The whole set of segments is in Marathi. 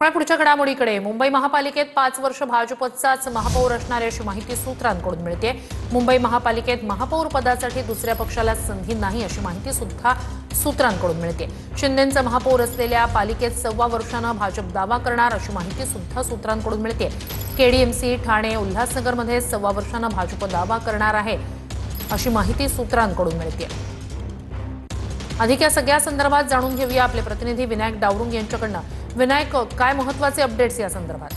पुढच्या घडामोडीकडे मुंबई महापालिकेत 5 वर्ष भाजपचाच महापौर असणार अशी माहिती सूत्रांकडून मिळते। मुंबई महापालिकेत महापौर पदासाठी दुसऱ्या पक्षाला संधी नाही अशी माहिती सुद्धा सूत्रांकडून मिळते। शिंदेंचा महापौर असलेल्या पालिकेत 1.25 वर्षांना भाजप दावा करणार अशी माहिती सुद्धा सूत्रांकडून मिळते। केडीएमसी ठाणे उल्हासनगरमध्ये 1.25 वर्षांना भाजप दावा करणार आहे अशी माहिती सूत्रांकडून मिळते। अधिक या सगळ्या संदर्भात जाणून घेऊया आपले प्रतिनिधी विनायक डावरुंग यांच्याकडून। विनायक, काय महत्त्वाचे अपडेट्स या संदर्भात?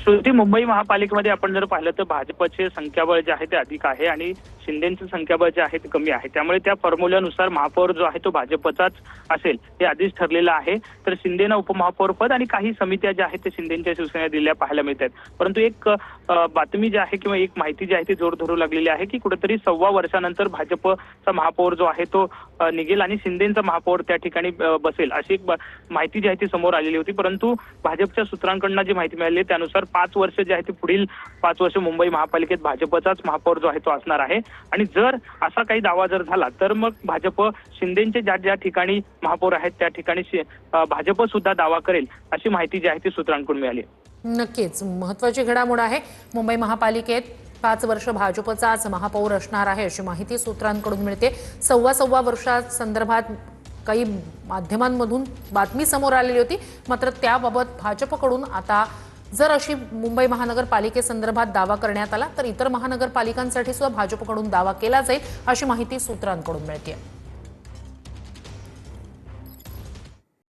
श्रुती, मुंबई महापालिकेमध्ये आपण जर पाहिलं तर भाजपचे संख्याबळ जे आहे ते अधिक आहे आणि शिंदेचं संख्याबळ जे आहे ते कमी आहे। त्यामुळे त्या फॉर्म्युल्यानुसार महापौर जो आहे तो भाजपचाच असेल हे आधीच ठरलेलं आहे। तर शिंदेना उपमहापौर पद आणि काही समित्या ज्या आहेत ते शिंदेच्या शिवसेनेला दिल्या पाहायला मिळतात। परंतु एक बातमी जी आहे किंवा एक माहिती जी आहे ती जोर धरू लागलेली आहे की कुठेतरी 1.25 वर्षानंतर भाजपचा महापौर जो आहे तो निघेल आणि शिंदेचा महापौर त्या ठिकाणी बसेल अशी एक माहिती जी आहे ती समोर आलेली होती। परंतु भाजपच्या सूत्रांकडून जी माहिती मिळाली त्यानुसार 5 वर्ष जे आहे ते पुढील 5 वर्ष मुंबई महापालिकेत भाजपचाच महापौर जो आहे तो असणार आहे। आणि जर असा काही दावा जर झाला तर मग भाजप शिंदेचे ज्या ठिकाणी महापौर आहेत त्या ठिकाणी भाजप सुद्धा दावा करेल अशी माहिती जी आहे ती सूत्रांकडून मिळाली। नक्कीच महत्त्वाची घडामोड आहे। मुंबई महापालिकेत 5 वर्ष भाजपचाच महापौर असणार आहे अशी माहिती सूत्रांकडून मिळते। 1.25 वर्षात संदर्भात काही माध्यमांमधून बातमी समोर आलेली होती, मात्र त्याबाबत भाजपकडून आता जर अशी मुंबई महानगरपालिकेसंदर्भात दावा करण्यात आला तर इतर महानगरपालिकांसाठी सुद्धा भाजपकडून दावा केला जाईल अशी माहिती सूत्रांकडून मिळते।